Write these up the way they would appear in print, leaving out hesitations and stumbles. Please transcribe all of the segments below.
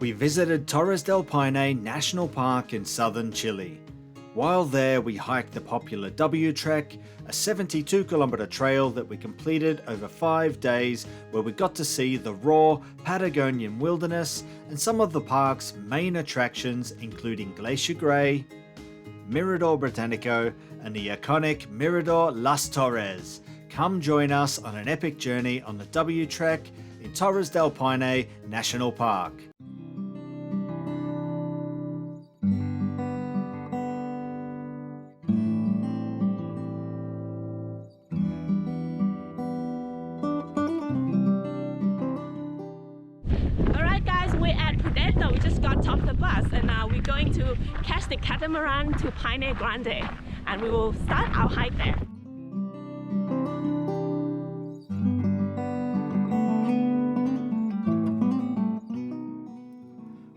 We visited Torres Del Paine National Park in southern Chile. While there, we hiked the popular W Trek, a 72-kilometer trail that we completed over 5 days, where we got to see the raw Patagonian wilderness and some of the park's main attractions, including Glacier Grey, Mirador Britanico, and the iconic Mirador Las Torres. Come join us on an epic journey on the W Trek in Torres Del Paine National Park. We just got off the bus and we're going to catch the catamaran to Paine Grande, and we will start our hike there.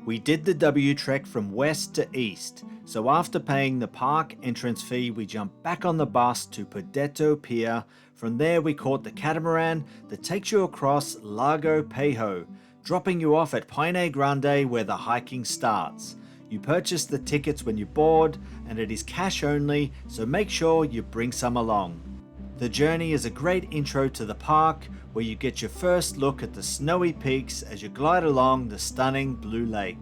We did the W Trek from west to east, so after paying the park entrance fee, we jumped back on the bus to Puerto Pier. From there we caught the catamaran that takes you across Lago Pejo, dropping you off at Paine Grande where the hiking starts. You purchase the tickets when you board, and it is cash only, so make sure you bring some along. The journey is a great intro to the park, where you get your first look at the snowy peaks as you glide along the stunning blue lake.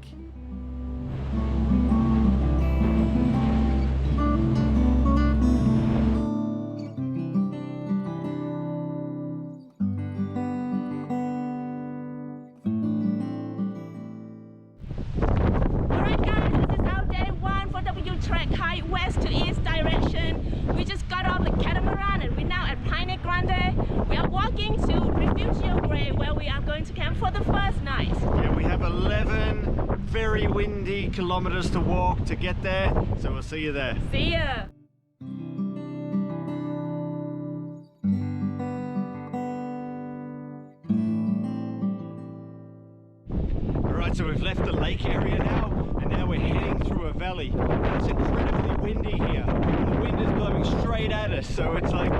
West to east direction. We just got off the catamaran and we're now at Paine Grande. We are walking to Refugio Grey, where we are going to camp for the first night. Yeah, we have 11 very windy kilometers to walk to get there, so we'll see you there. See ya! Alright, so we've left the lake area now, and now we're heading through a valley. It's incredibly windy here. The wind is blowing straight at us, so it's like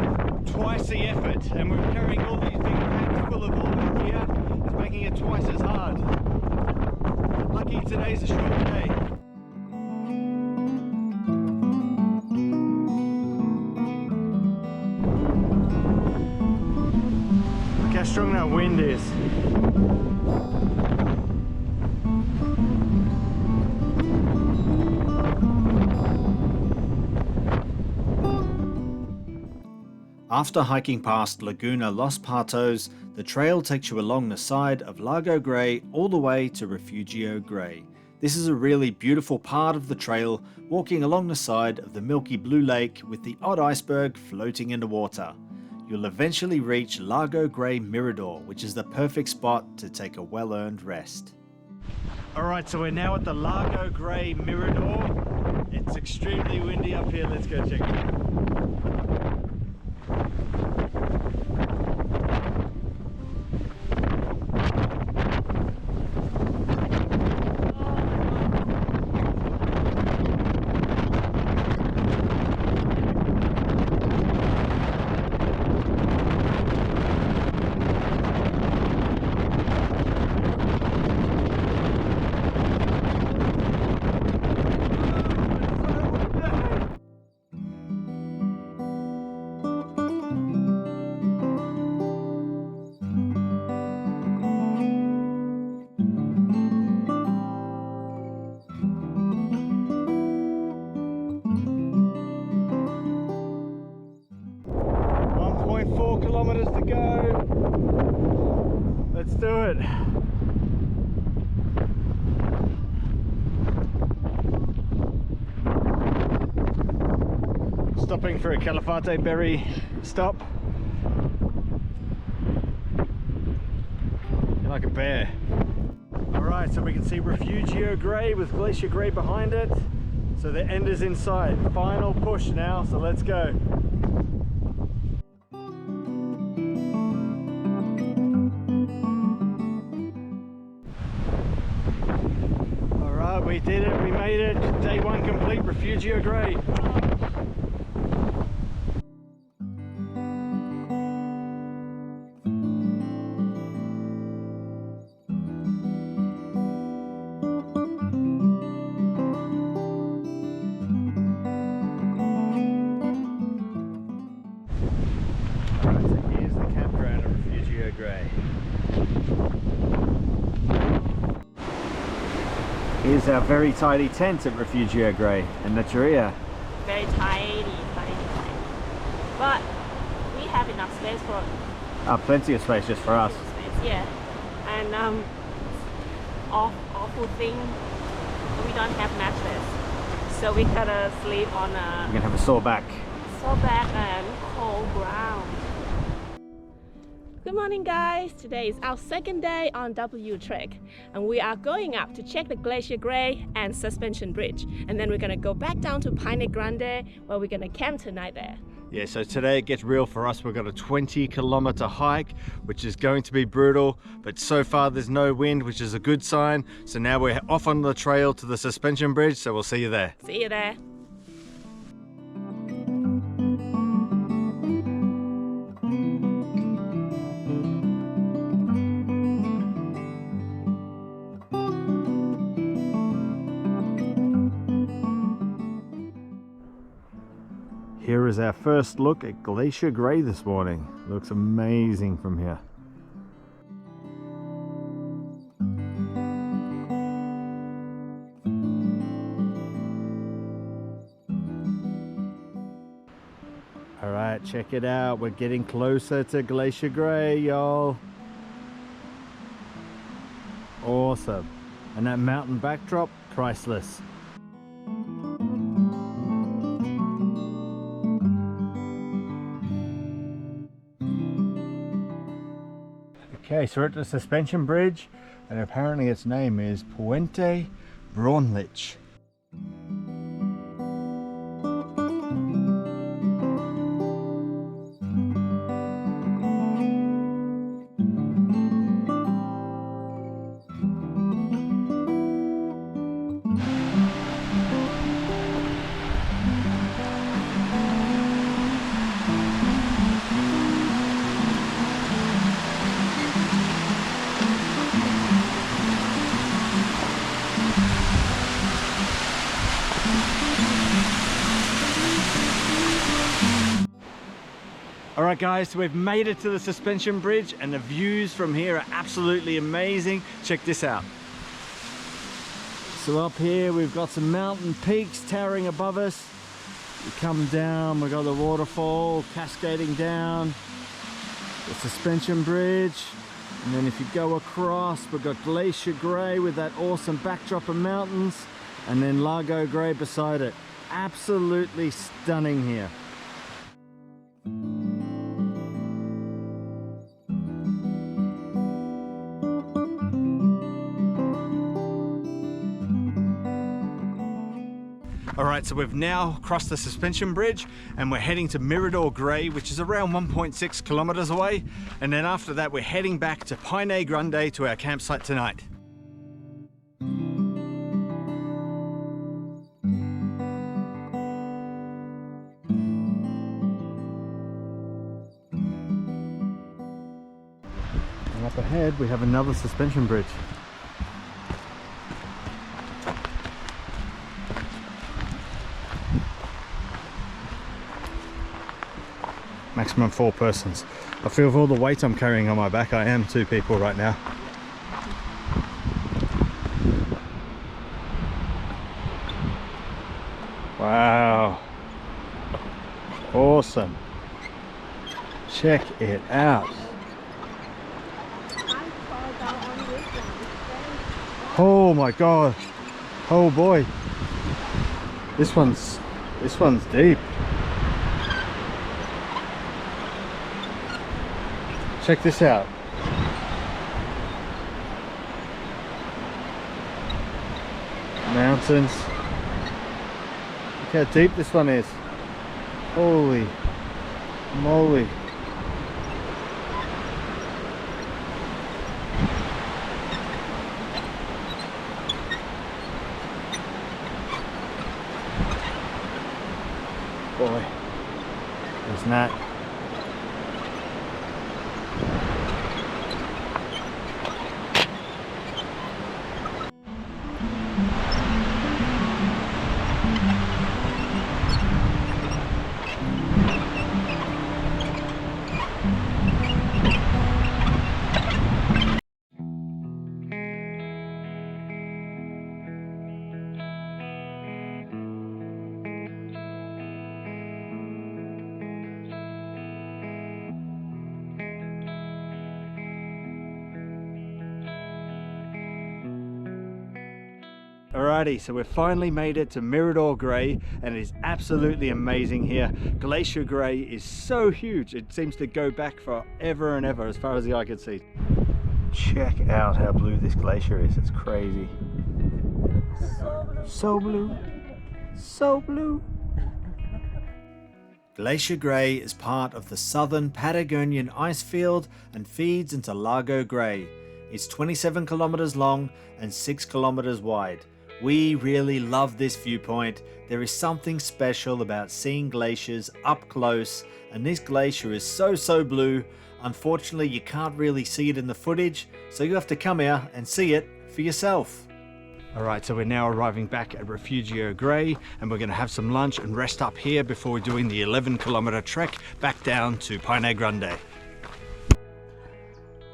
twice the effort. And we're carrying all these big bags full of oil here. It's making it twice as hard. Lucky today's a short day. Look how strong that wind is. After hiking past Laguna Los Patos, the trail takes you along the side of Lago Grey all the way to Refugio Grey. This is a really beautiful part of the trail, walking along the side of the milky blue lake with the odd iceberg floating in the water. You'll eventually reach Lago Grey Mirador, which is the perfect spot to take a well-earned rest. Alright, so we're now at the Lago Grey Mirador. It's extremely windy up here, let's go check it out. Kilometers to go. Let's do it. Stopping for a calafate berry stop. You're like a bear. Alright, so we can see Refugio Grey with Glacier Grey behind it. So the end is in sight. Final push now, so let's go. We did it, we made it. Day one complete, Refugio Grey. Here's our very tidy tent at Refugio Grey in Naturia. Very tiny. But we have enough space for Plenty of space just for us. space, yeah. And awful thing, we don't have mattress, so we gotta sleep on a We're gonna have a sore back. and cold ground. Good morning, guys. Today is our second day on W Trek, and we are going up to check the Glacier Grey and Suspension Bridge, and then we're gonna go back down to Grande, where we're gonna camp tonight there. Yeah, so today it gets real for us. We've got a 20-kilometer hike, which is going to be brutal, but so far there's no wind, which is a good sign. So now we're off on the trail to the Suspension Bridge, so we'll see you there. See you there. Here is our first look at Glacier Grey this morning. Looks amazing from here. All right, check it out. We're getting closer to Glacier Grey, y'all. Awesome. And that mountain backdrop, priceless. Okay, so we're at the Suspension Bridge, and apparently its name is Puente Braunlich. Alright guys, so we've made it to the Suspension Bridge, and the views from here are absolutely amazing. Check this out. So up here we've got some mountain peaks towering above us. We come down, we've got the waterfall cascading down, the Suspension Bridge, and then if you go across we've got Glacier Grey with that awesome backdrop of mountains, and then Lago Grey beside it. Absolutely stunning here. Alright, so we've now crossed the Suspension Bridge and we're heading to Mirador Grey, which is around 1.6 kilometers away. And then after that, we're heading back to Grande to our campsite tonight. And up ahead, we have another suspension bridge. Maximum 4 persons. I feel with all the weight I'm carrying on my back, I am 2 people right now. Wow. Awesome. Check it out. Oh my god. Oh boy. This one's deep. Check this out. Mountains. Look how deep this one is. Holy moly. Boy, there's Nat. Alrighty, so we've finally made it to Mirador Grey, and it is absolutely amazing here. Glacier Grey is so huge, it seems to go back forever and ever as far as the eye can see. Check out how blue this glacier is, it's crazy. So blue, so blue. Glacier Grey is part of the southern Patagonian ice field and feeds into Lago Grey. It's 27 kilometers long and 6 kilometers wide. We really love this viewpoint. There is something special about seeing glaciers up close, and this glacier is so blue. Unfortunately, you can't really see it in the footage, so you have to come here and see it for yourself. Alright, so we're now arriving back at Refugio Grey, and we're going to have some lunch and rest up here before we're doing the 11-kilometer trek back down to Paine Grande.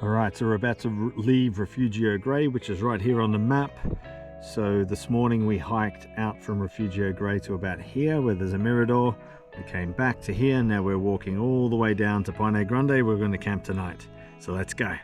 Alright, so we're about to leave Refugio Grey, which is right here on the map. So this morning we hiked out from Refugio Grey to about here where there's a mirador. We came back to here, now we're walking all the way down to Paine Grande. We're going to camp tonight. So let's go.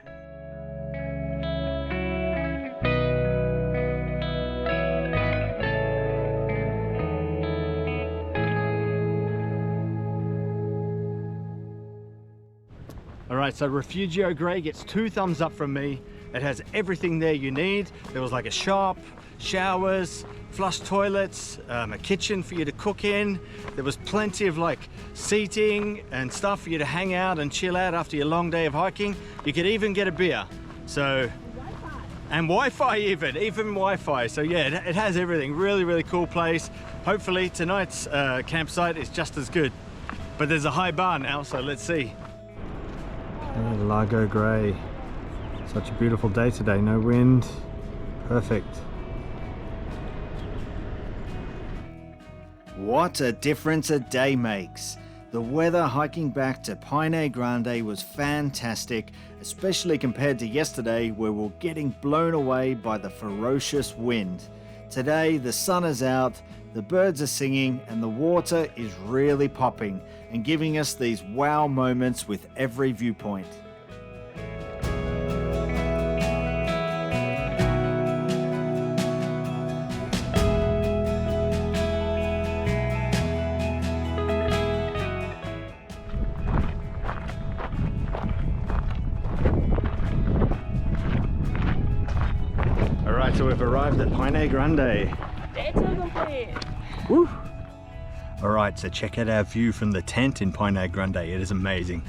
Alright, so Refugio Grey gets 2 thumbs up from me. It has everything there you need. There was like a shop, showers, flush toilets, a kitchen for you to cook in. There was plenty of like seating and stuff for you to hang out and chill out after your long day of hiking. You could even get a beer. So, and Wi-Fi even Wi-Fi. So yeah, it has everything. Really cool place. Hopefully tonight's campsite is just as good. But there's a high bar now, so let's see. Okay, Lago Grey. Such a beautiful day today, no wind. Perfect. What a difference a day makes. The weather hiking back to Paine Grande was fantastic, especially compared to yesterday where we were getting blown away by the ferocious wind. Today the sun is out, the birds are singing, and the water is really popping and giving us these wow moments with every viewpoint. Alright, so we've arrived at Paine Grande. Day 2 complete. Woo! Alright, so check out our view from the tent in Paine Grande. It is amazing.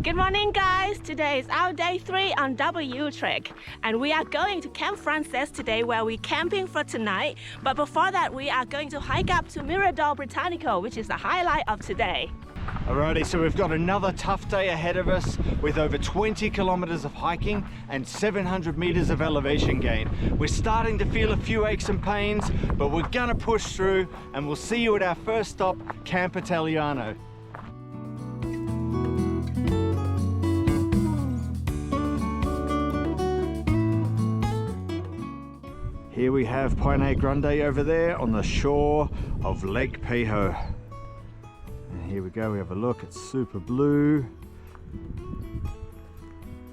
Good morning guys, today is our day 3 on W Trek and we are going to Camp Frances today where we're camping for tonight, but before that we are going to hike up to Mirador Britanico, which is the highlight of today. Alrighty, so we've got another tough day ahead of us with over 20 kilometers of hiking and 700 meters of elevation gain. We're starting to feel a few aches and pains, but we're gonna push through and we'll see you at our first stop, Camp Italiano. Here we have Paine Grande over there on the shore of Lake Pejo. And here we go, we have a look, it's super blue.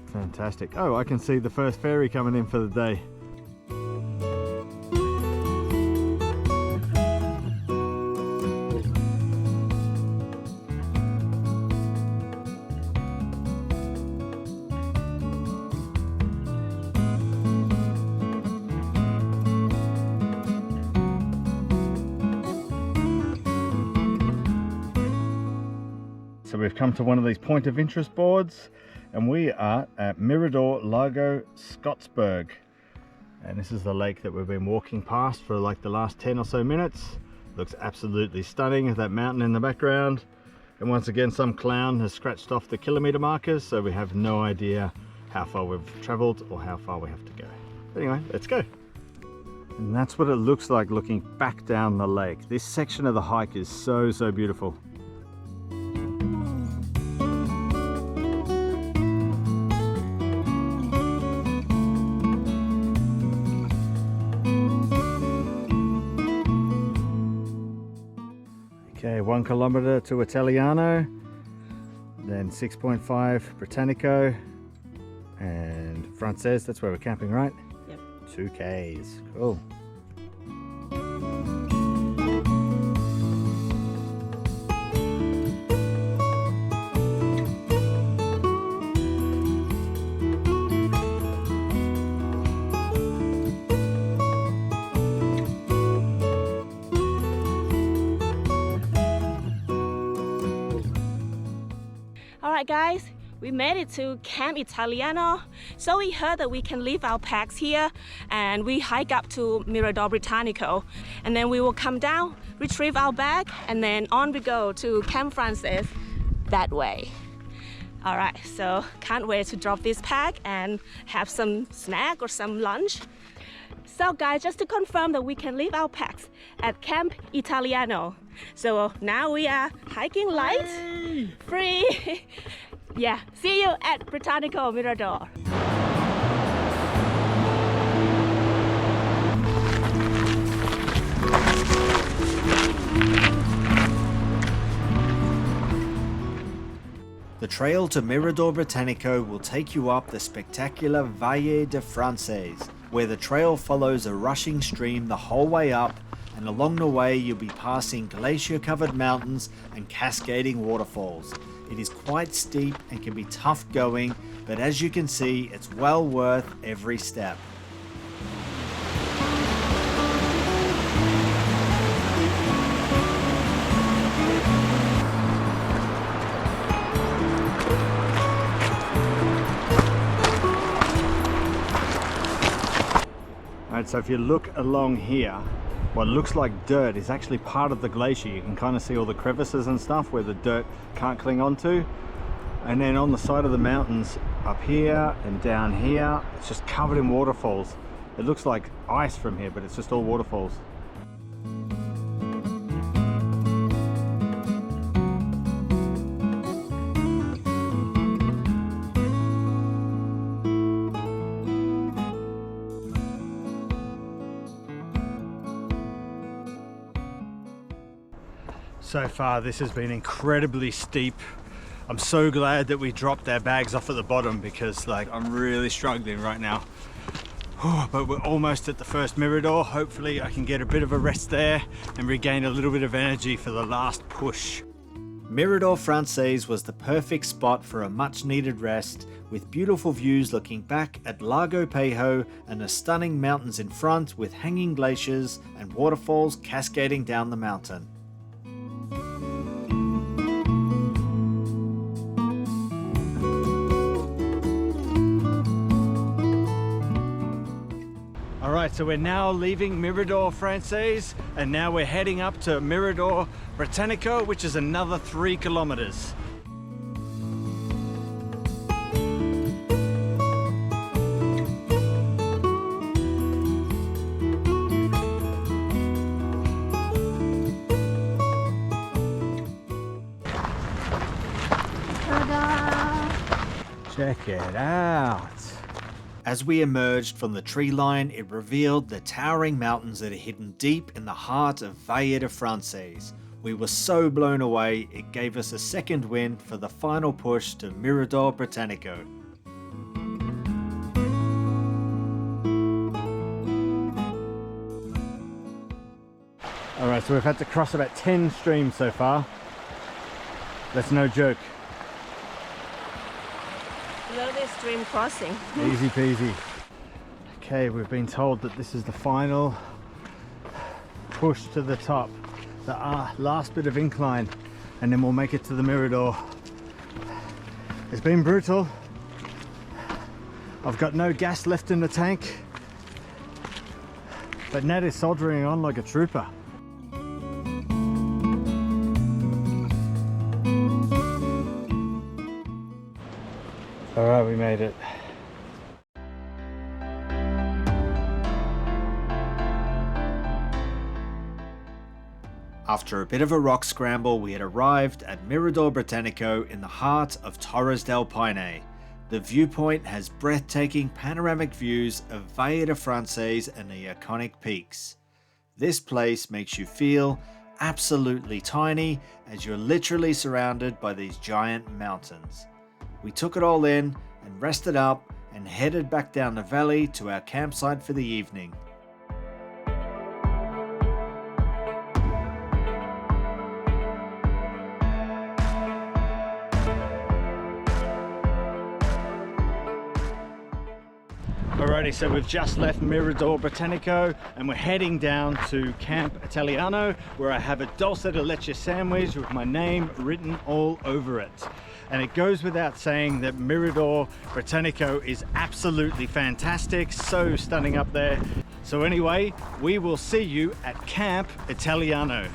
Fantastic. Oh, I can see the first ferry coming in for the day. So we've come to one of these point of interest boards and we are at Mirador Lago Scottsburg. And this is the lake that we've been walking past for like the last 10 or so minutes. Looks absolutely stunning with that mountain in the background. And once again, some clown has scratched off the kilometer markers, so we have no idea how far we've traveled or how far we have to go. But anyway, let's go. And that's what it looks like looking back down the lake. This section of the hike is so beautiful. Okay, 1 kilometer to Italiano, then 6.5 Britanico, and Frances, that's where we're camping, right? Yep. 2 Ks, cool. Alright guys, we made it to Camp Italiano. So we heard that we can leave our packs here and we hike up to Mirador Britanico. And then we will come down, retrieve our bag, and then on we go to Camp Frances that way. Alright, so can't wait to drop this pack and have some snack or some lunch. So guys, just to confirm that we can leave our packs at Camp Italiano. So now we are hiking light, free. Yeah, see you at Britanico Mirador. The trail to Mirador Britanico will take you up the spectacular Valle de Frances, where the trail follows a rushing stream the whole way up, and along the way you'll be passing glacier-covered mountains and cascading waterfalls. It is quite steep and can be tough going, but as you can see, it's well worth every step. Alright, so if you look along here, what looks like dirt is actually part of the glacier. You can kind of see all the crevices and stuff where the dirt can't cling onto. And then on the side of the mountains up here and down here, it's just covered in waterfalls. It looks like ice from here, but it's just all waterfalls. So far this has been incredibly steep. I'm so glad that we dropped our bags off at the bottom because I'm really struggling right now. But we're almost at the first Mirador. Hopefully I can get a bit of a rest there and regain a little bit of energy for the last push. Mirador Frances was the perfect spot for a much needed rest, with beautiful views looking back at Lago Pejo and the stunning mountains in front with hanging glaciers and waterfalls cascading down the mountain. Alright, so we're now leaving Mirador Frances and now we're heading up to Mirador Britanico, which is another 3 kilometers. Check it out. As we emerged from the tree line, it revealed the towering mountains that are hidden deep in the heart of Valle de Frances. We were so blown away, it gave us a second wind for the final push to Mirador Britanico. Alright, so we've had to cross about 10 streams so far. That's no joke. Look at this stream crossing. Easy peasy. Okay, we've been told that this is the final push to the top, the last bit of incline, and then we'll make it to the Mirador. It's been brutal. I've got no gas left in the tank, but Nat is soldering on like a trooper. Alright, we made it. After a bit of a rock scramble, we had arrived at Mirador Britanico in the heart of Torres Del Paine. The viewpoint has breathtaking panoramic views of Valle de Frances and the iconic peaks. This place makes you feel absolutely tiny as you're literally surrounded by these giant mountains. We took it all in and rested up and headed back down the valley to our campsite for the evening. Alrighty, so we've just left Mirador Britanico and we're heading down to Camp Italiano, where I have a dulce de leche sandwich with my name written all over it. And it goes without saying that Mirador Britanico is absolutely fantastic, so stunning up there. So anyway, we will see you at Camp Italiano.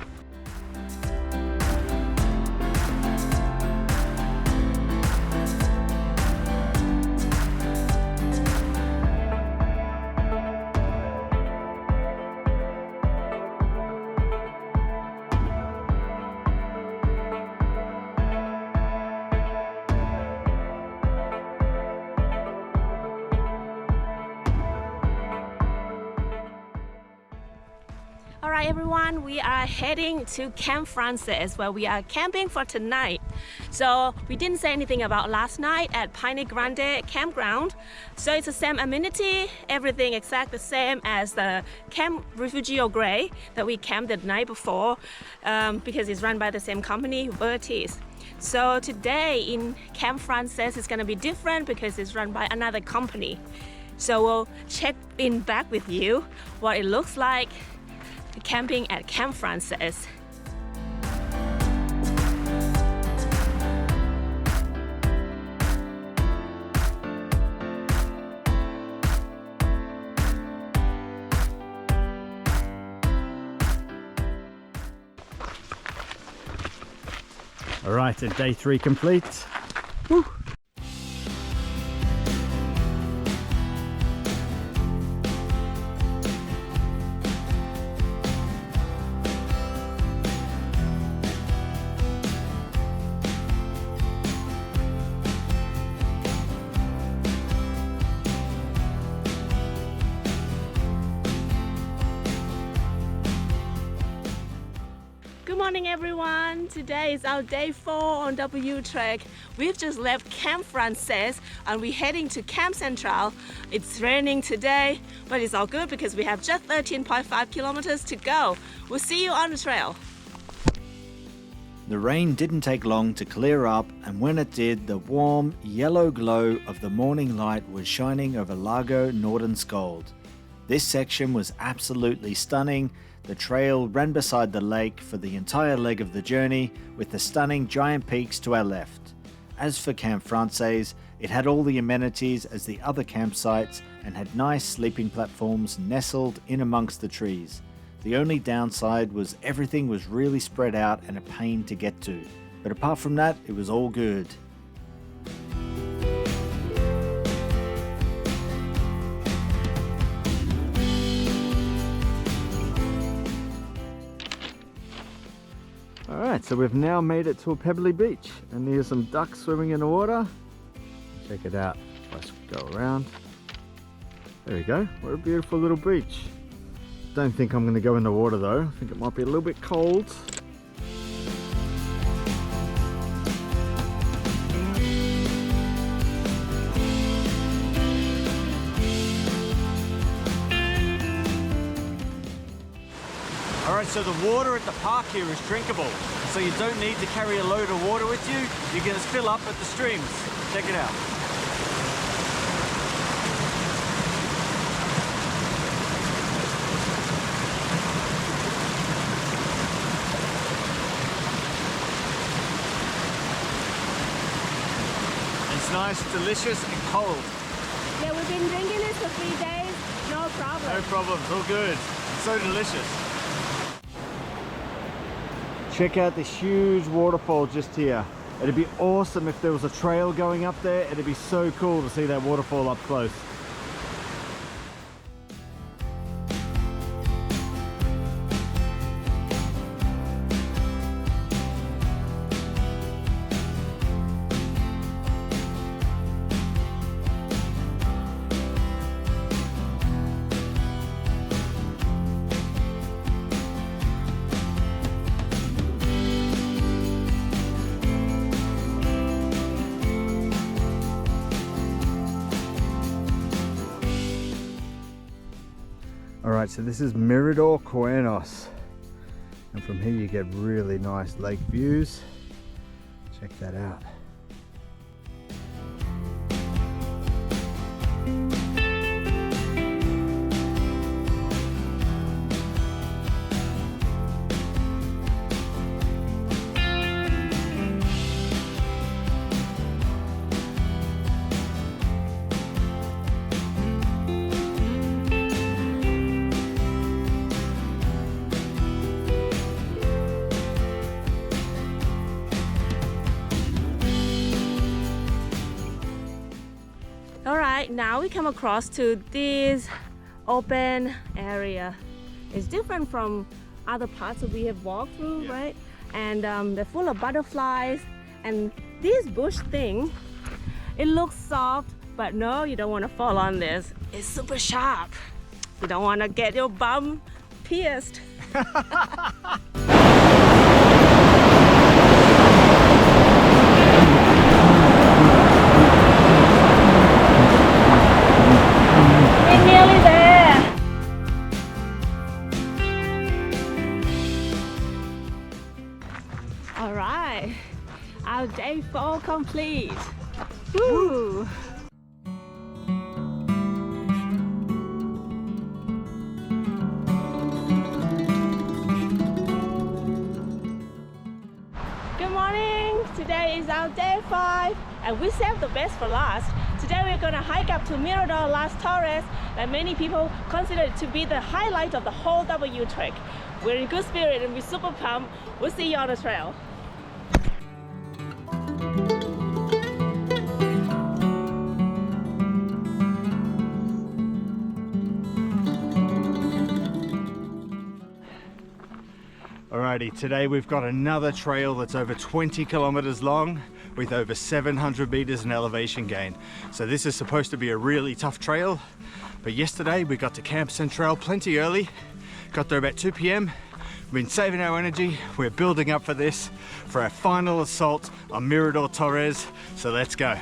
Alright everyone, we are heading to Camp Frances, where we are camping for tonight. So we didn't say anything about last night at Paine Grande campground. So it's the same amenity, everything exact the same as the Camp Refugio Grey that we camped the night before, because it's run by the same company, Vertis. So today in Camp Frances is going to be different because it's run by another company. So we'll check in back with you what it looks like camping at Camp Frances. All right, and day 3 complete. Woo. Good morning everyone, today is our day 4 on W Trek. We've just left Camp Frances and we're heading to Camp Central. It's raining today, but it's all good because we have just 13.5 kilometers to go. We'll see you on the trail. The rain didn't take long to clear up, and when it did, the warm yellow glow of the morning light was shining over Lago Nordenskjold. This section was absolutely stunning. The trail ran beside the lake for the entire leg of the journey, with the stunning giant peaks to our left. As for Camp Frances, it had all the amenities as the other campsites and had nice sleeping platforms nestled in amongst the trees. The only downside was everything was really spread out and a pain to get to. But apart from that, it was all good. Alright, so we've now made it to a pebbly beach, and there's some ducks swimming in the water. Check it out. Let's go around. There we go. What a beautiful little beach. Don't think I'm going to go in the water though. I think it might be a little bit cold. Alright, so the water at the park here is drinkable, so you don't need to carry a load of water with you. You can just fill up at the streams. Check it out. It's nice, delicious and cold. Yeah, we've been drinking this for 3 days, no problem. No problems, all good. It's so delicious. Check out this huge waterfall just here. It'd be awesome if there was a trail going up there. It'd be so cool to see that waterfall up close. Alright, so this is Mirador Cuernos, and from here you get really nice lake views. Check that out. Alright, now we come across to this open area. It's different from other parts that we have walked through, right? And they're full of butterflies. And this bush thing, it looks soft, but no, you don't want to fall on this. It's super sharp. You don't want to get your bum pierced. Alright, our day 4 complete. Woo! Good morning! Today is our day 5 and we saved the best for last. Today we're going to hike up to Mirador Base Torres that many people consider it to be the highlight of the whole W trek. We're in good spirit and we're super pumped. We'll see you on the trail. Alrighty, today we've got another trail that's over 20 kilometers long with over 700 meters in elevation gain. So this is supposed to be a really tough trail, but yesterday we got to Camp Central plenty early, got there about 2 p.m. We've been saving our energy, we're building up for this, for our final assault on Mirador Torres, so let's go.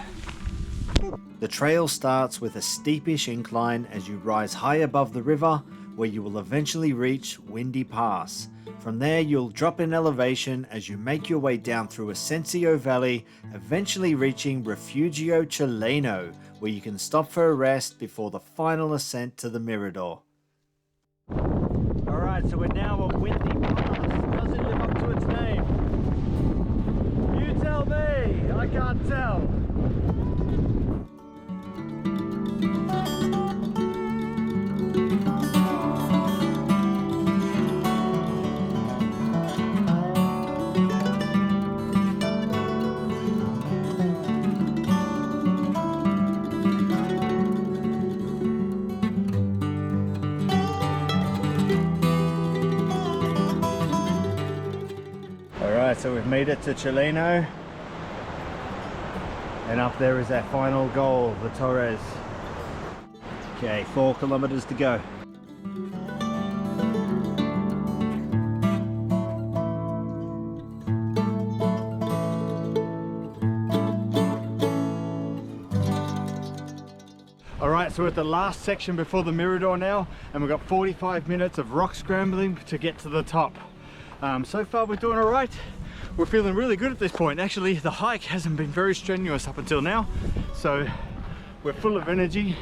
The trail starts with a steepish incline as you rise high above the river, where you will eventually reach Windy Pass. From there you'll drop in elevation as you make your way down through Ascencio Valley, eventually reaching Refugio Chileno, where you can stop for a rest before the final ascent to the Mirador. Alright, so we're now on Windy Pass. Does it live up to its name? You tell me, I can't tell. So we've made it to Chileno, and up there is our final goal, the Torres. Okay, 4 kilometers to go. Alright, so we're at the last section before the Mirador now, and we've got 45 minutes of rock scrambling to get to the top. So far we're doing alright. We're feeling really good at this point. Actually, the hike hasn't been very strenuous up until now, so we're full of energy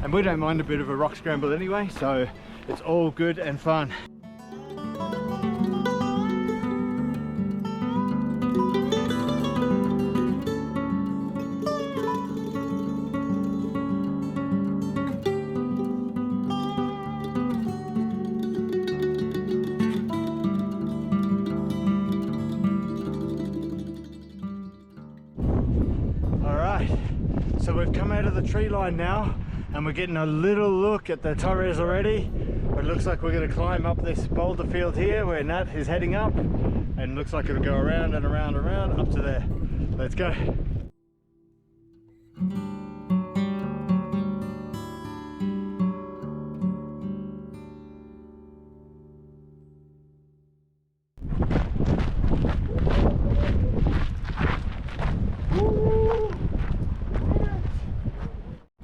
and we don't mind a bit of a rock scramble anyway, so it's all good and fun. So we've come out of the tree line now and we're getting a little look at the Torres already. It looks like we're going to climb up this boulder field here where Nat is heading up, and looks like it'll go around and around and around up to there. Let's go.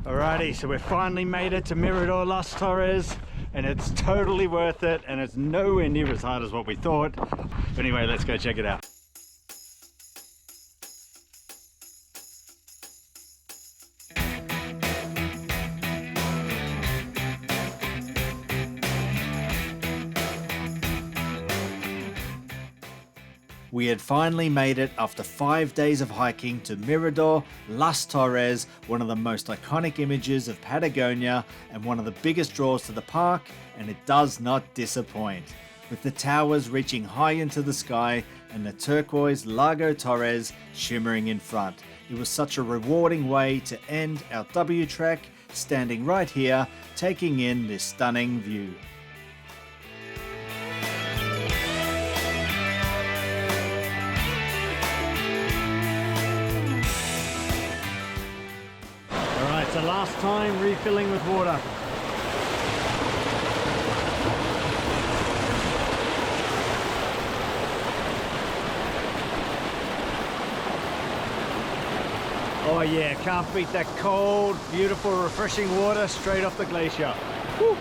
Alrighty, Alrighty, so we finally made it to Mirador Las Torres, and it's totally worth it, and it's nowhere near as hard as what we thought. But anyway, let's go check it out. We had finally made it after 5 days of hiking to Mirador Las Torres, one of the most iconic images of Patagonia and one of the biggest draws to the park, and it does not disappoint. With the towers reaching high into the sky and the turquoise Lago Torres shimmering in front. It was such a rewarding way to end our W trek, standing right here, taking in this stunning view. So last time, refilling with water. Oh yeah, can't beat that cold, beautiful, refreshing water straight off the glacier. Woo.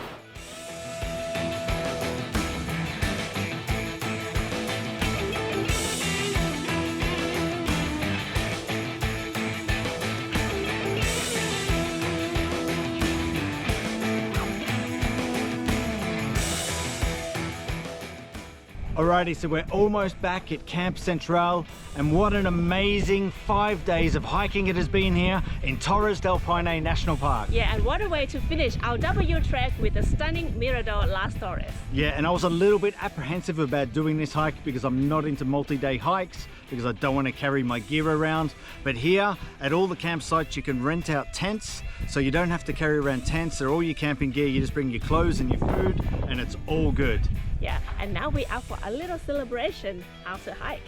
Alrighty, so we're almost back at Camp Central, and what an amazing 5 days of hiking it has been here in Torres Del Paine National Park. Yeah, and what a way to finish our W trek with the stunning Mirador Las Torres. Yeah, and I was a little bit apprehensive about doing this hike because I'm not into multi-day hikes, because I don't want to carry my gear around. But here at all the campsites you can rent out tents, so you don't have to carry around tents or all your camping gear. You just bring your clothes and your food and it's all good. Yeah, and now we're out for a little celebration after hike.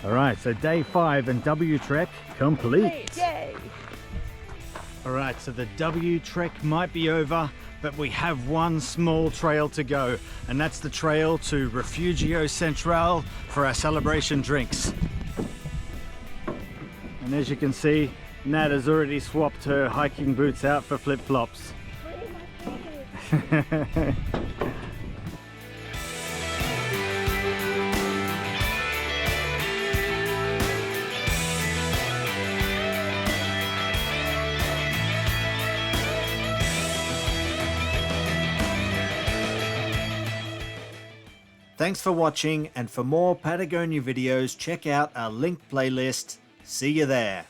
All right, so day 5 and W trek complete. Yay! All right, so the W trek might be over, but we have one small trail to go, and that's the trail to Refugio Central for our celebration drinks. And as you can see, Nat has already swapped her hiking boots out for flip-flops. Thanks for watching, and for more Patagonia videos, check out our linked playlist. See you there.